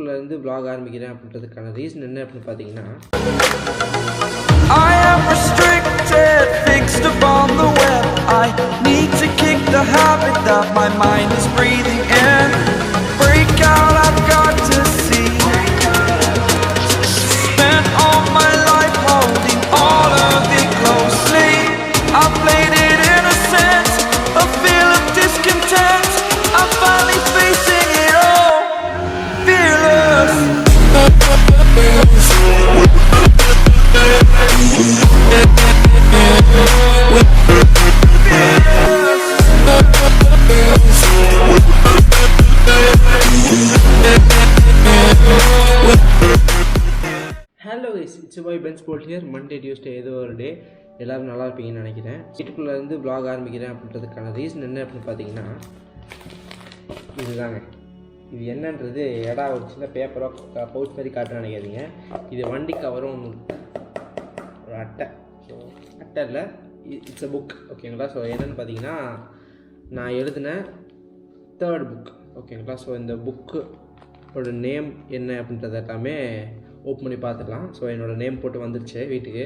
வீட்டுக்குள்ளேருந்து vlog ஆரம்பிக்கிறேன் அப்படின்றதுக்கான reason என்ன அப்படின்னு பார்த்தீங்கன்னா, I am restricted, fixed upon the web. I need to kick the habit that my mind is breathing in. Break out, I've got to see. Spent all my life holding all of it closely. I played it innocent, a feel of discontent. I'm finally facing it all, fearless. Hello guys, it's boy pen sport here. Monday Tuesday ஏதோ ஒரு டே எல்லோரும் நல்லா இருப்பீங்கன்னு நினைக்கிறேன். வீட்டுக்குள்ளேருந்து vlog ஆரம்பிக்கிறேன் அப்படின்றதுக்கான reason என்ன அப்படின்னு பார்த்தீங்கன்னா, இதுதாங்க. இது என்னன்றது எடா ஒரு சின்ன பேப்பரோ பவுச் மாதிரி காட்டுன்னு நினைக்காதீங்க. இது வண்டி கவரும் ஒன்று, ஒரு அட்டை. ஸோ அட்டை இல்லை, இட்ஸ் அ புக். ஓகேங்களா? ஸோ என்னென்னு பார்த்தீங்கன்னா, நான் எழுதின 3rd புக். ஓகேங்களா? ஸோ இந்த புக்கோட நேம் என்ன அப்படின்றது எல்லாமே ஓப்பன் பண்ணி பார்த்துக்கலாம். ஸோ என்னோடய நேம் போட்டு வந்துடுச்சு வீட்டுக்கு.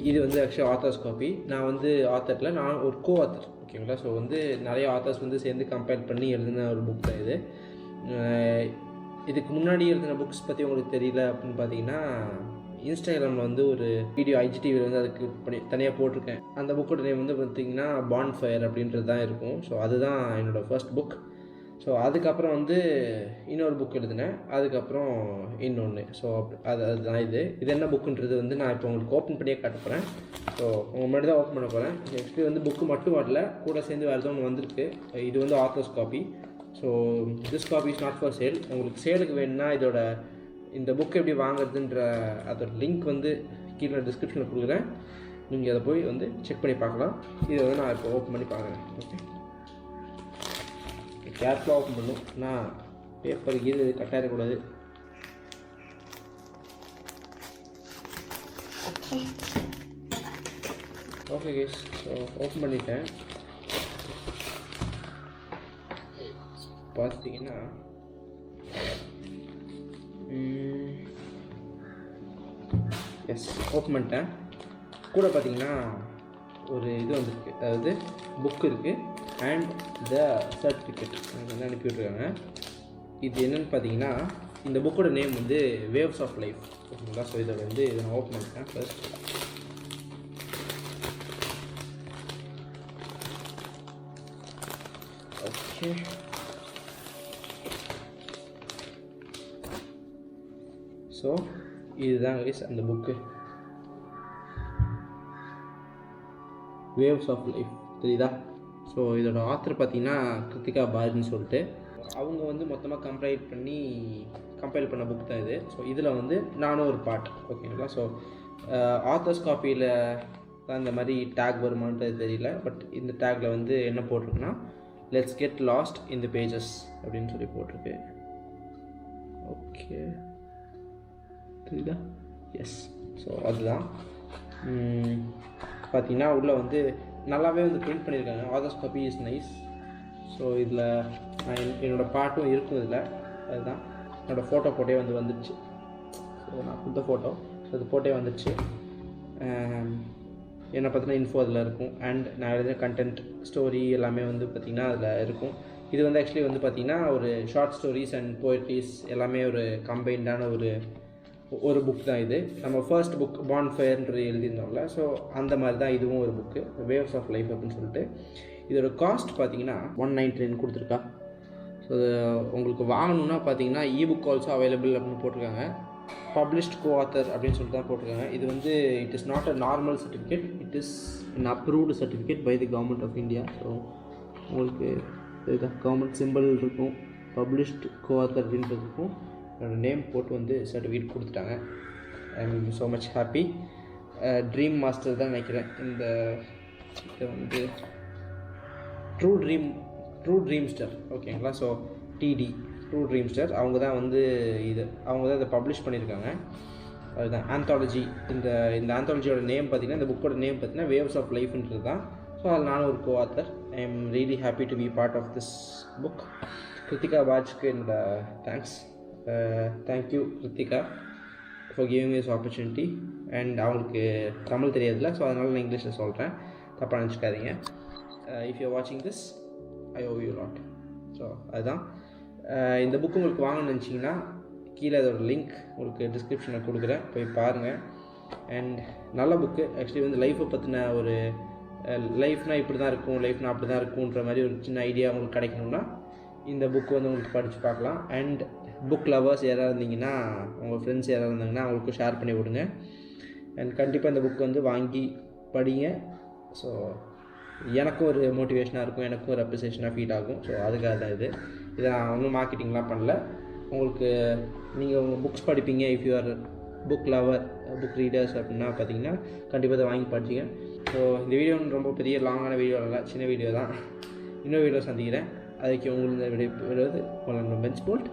இது வந்து ஆக்சுவலாக ஆத்தர்ஸ் காப்பி. நான் வந்து ஆத்தரில் நான் ஒரு கோ ஆத்தர். ஓகேங்களா? ஸோ வந்து நிறைய ஆத்தர்ஸ் வந்து சேர்ந்து கம்பேர் பண்ணி எழுதின ஒரு புக் தான் இது. இதுக்கு முன்னாடி எழுதின புக்ஸ் பற்றி உங்களுக்கு தெரியல அப்படின்னு பார்த்தீங்கன்னா, இன்ஸ்டாகிராமில் வந்து ஒரு வீடியோ IGTVயில் வந்து அதுக்கு தனியாக போட்டிருக்கேன். அந்த புக்கோட நேம் வந்து பார்த்திங்கன்னா பான்ஃபயர் அப்படின்றது தான் இருக்கும். ஸோ அதுதான் என்னோடய ஃபர்ஸ்ட் புக். ஸோ அதுக்கப்புறம் வந்து இன்னொரு புக் எழுதினேன், அதுக்கப்புறம் இன்னொன்று. ஸோ அதுதான் இது என்ன புக்குன்றது வந்து நான் இப்போ உங்களுக்கு ஓப்பன் பண்ணியே காட்ட போகிறேன். ஸோ உங்கள் முன்னாடி தான் ஓப்பன் பண்ண போகிறேன். ஆக்சுவலி வந்து புக்கு மட்டும் வரல, கூட சேர்ந்து வேறு ஒன்று வந்திருக்கு. இது வந்து authors copy. So this copy is not for sale. உங்களுக்கு சேலுக்கு வேணும்னா இந்த புக் எப்படி வாங்குறதுன்ற அதோட லிங்க் வந்து கீழே டிஸ்கிரிப்ஷனில் கொடுக்குறேன். நீங்கள் அதை போய் வந்து செக் பண்ணி பார்க்கலாம். இதை வந்து நான் இப்போ ஓப்பன் பண்ணி பார்க்குறேன். ஓகே, கேர்ஃபுல்லாக ஓப்பன் பண்ணும். நான் பேப்பர் கீழே கட்டாக இருக்கக்கூடாது. ஓகே கேஸ், ஸோ ஓப்பன் பண்ணிட்டேன். பார்த்தீங்கன்னா எஸ், ஓப்பன் பண்ணிட்டேன். கூட பார்த்தீங்கன்னா ஒரு இது வந்துருக்கு, அதாவது புக் இருக்குது அண்ட் த சர்டிஃபிகேட் வந்து அனுப்பி விட்ருக்காங்க. இது என்னென்னு பார்த்தீங்கன்னா, இந்த புக்கோட நேம் வந்து வேவ்ஸ் ஆஃப் லைஃப். ஓகேங்களா? ஸோ இதை வந்து நான் ஓப்பன் பண்ணிட்டேன் ஃபர்ஸ்ட். ஓகே, ஸோ இதுதான் கைஸ் அந்த புக்கு, வேவ்ஸ் ஆஃப் லைஃப். தெரியுதா? ஸோ இதோட ஆத்தர் பார்த்தீங்கன்னா கிருத்திகா பாரதின்னு சொல்லிட்டு, அவங்க வந்து மொத்தமாக கம்பைல் பண்ண புக் தான் இது. ஸோ இதில் வந்து நானும் ஒரு பார்ட். ஓகேங்களா? ஸோ ஆத்தர்ஸ் காப்பியில் தான் இந்த மாதிரி டேக் வருமானது தெரியல. பட் இந்த டேக்கில் வந்து என்ன போட்டிருக்குன்னா, let's get lost in the pages அப்படின்னு சொல்லி போட்டிருக்கு. ஓகே, தெரியுதா? எஸ். ஸோ அதுதான் பார்த்தீங்கன்னா உள்ளே வந்து நல்லாவே வந்து பிரிண்ட் பண்ணியிருக்காங்க. Authors copy is nice. So இதில் நான் என்னோடய பாட்டும் இருக்கும் இதில். அதுதான் என்னோடய ஃபோட்டோ போட்டே வந்துடுச்சு. ஸோ நான் கொடுத்த ஃபோட்டோ, ஸோ அது போட்டே வந்துடுச்சு. என்னை பற்றின இன்ஃபோ அதில் இருக்கும். அண்ட் நான் எழுதின கண்டென்ட், ஸ்டோரி எல்லாமே வந்து பார்த்திங்கன்னா அதில் இருக்கும். இது வந்து ஆக்சுவலி வந்து பார்த்திங்கன்னா ஒரு ஷார்ட் ஸ்டோரிஸ் அண்ட் போயட்ரிஸ் எல்லாமே ஒரு கம்பைண்டான ஒரு புக் தான் இது. நம்ம ஃபர்ஸ்ட் புக் பான்ஃபயர்ன்றது எழுதியிருந்தோம்ல, ஸோ அந்த மாதிரி தான் இதுவும் ஒரு புக்கு, வேவ்ஸ் ஆஃப் லைஃப் அப்படின்னு சொல்லிட்டு. இதோட காஸ்ட் பார்த்தீங்கன்னா 199 கொடுத்துருக்கா. ஸோ உங்களுக்கு வாங்கணுன்னா பார்த்தீங்கன்னா இபுக் ஆல்சோ அவைலபிள் அப்படின்னு போட்டிருக்காங்க. பப்ளிஷ்ட் கோ ஆத்தர் அப்படின்னு சொல்லிட்டு தான் போட்டிருக்காங்க. இது வந்து it is not a normal certificate, it is an approved certificate by the government of India. So உங்களுக்கு இதுதான் கவர்மெண்ட் சிம்பிள் இருக்கும், பப்ளிஷ்ட் கோ ஆத்தர் அப்படின்றது இருக்கும். என்னோடய நேம் போட்டு வந்து சர்டிஃபிகேட் கொடுத்துட்டாங்க. I am so much happy. Dream master தான் நினைக்கிறேன். இதை வந்து ட்ரூ ட்ரீம்ஸ்டர். ஓகேங்களா? ஸோ டிடி ட்ரூ ட்ரீம்ஸ்டர் அவங்க தான் வந்து இதை பப்ளிஷ் பண்ணியிருக்காங்க. அதுதான் ஆந்தாலஜி. இந்த ஆந்தாலஜியோட நேம் பார்த்திங்கன்னா, இந்த புக்கோட நேம் பார்த்திங்கன்னா வேவ்ஸ் ஆஃப் லைஃப்ன்றது தான். ஸோ அதில் நானும் ஒரு co author. I am really happy to be part of this book. Krithika பாஜ்க்கு என்னோட thanks. Thank you Rithika for giving this opportunity. And அவங்களுக்கு தமிழ் தெரியாதுல்ல, ஸோ அதனால் நான் இங்கிலீஷில் சொல்கிறேன், தப்பாக நினச்சிக்காதீங்க. இஃப் யூ வாட்சிங் this I owe you lot. So அதுதான். இந்த புக்கு உங்களுக்கு வாங்கணும்னு நினச்சிங்கன்னா கீழே அதோட லிங்க் உங்களுக்கு டிஸ்கிரிப்ஷனில் கொடுக்குறேன், போய் பாருங்கள். அண்ட் நல்ல புக்கு. ஆக்சுவலி வந்து லைஃப்பை பற்றின ஒரு லைஃப்னால் இப்படி தான் இருக்கும், லைஃப்னால் அப்படி தான் இருக்குன்ற மாதிரி ஒரு சின்ன ஐடியா உங்களுக்கு கிடைக்கணும்னா இந்த புக்கு வந்து உங்களுக்கு படித்து பார்க்கலாம். அண்ட் புக் லவர்ஸ் யாராவது இருந்தீங்கன்னா, உங்கள் ஃப்ரெண்ட்ஸ் யாராவது இருந்தாங்கன்னா அவங்களுக்கு ஷேர் பண்ணி விடுங்க. அண்ட் கண்டிப்பாக இந்த புக் வந்து வாங்கி படிங்க. ஸோ எனக்கும் ஒரு மோட்டிவேஷனாக இருக்கும், எனக்கும் ஒரு அப்ரிசியேஷனாக ஃபீல் ஆகும். ஸோ அதுக்காக தான் இதை நான் ஒன்றும் மார்க்கெட்டிங்லாம் பண்ணல. உங்களுக்கு நீங்கள் உங்கள் புக்ஸ் படிப்பீங்க, if you are book lover, book readers அப்படின்னா பார்த்தீங்கன்னா கண்டிப்பாக இதை வாங்கி படிச்சிங்க. ஸோ இந்த வீடியோ ரொம்ப பெரிய லாங்கான வீடியோ இல்லை, சின்ன வீடியோ தான். இன்னொரு வீடியோ சந்திக்கிறேன். அதுக்கு உங்களுக்கு விடுவது பென்ச் போல்ட்.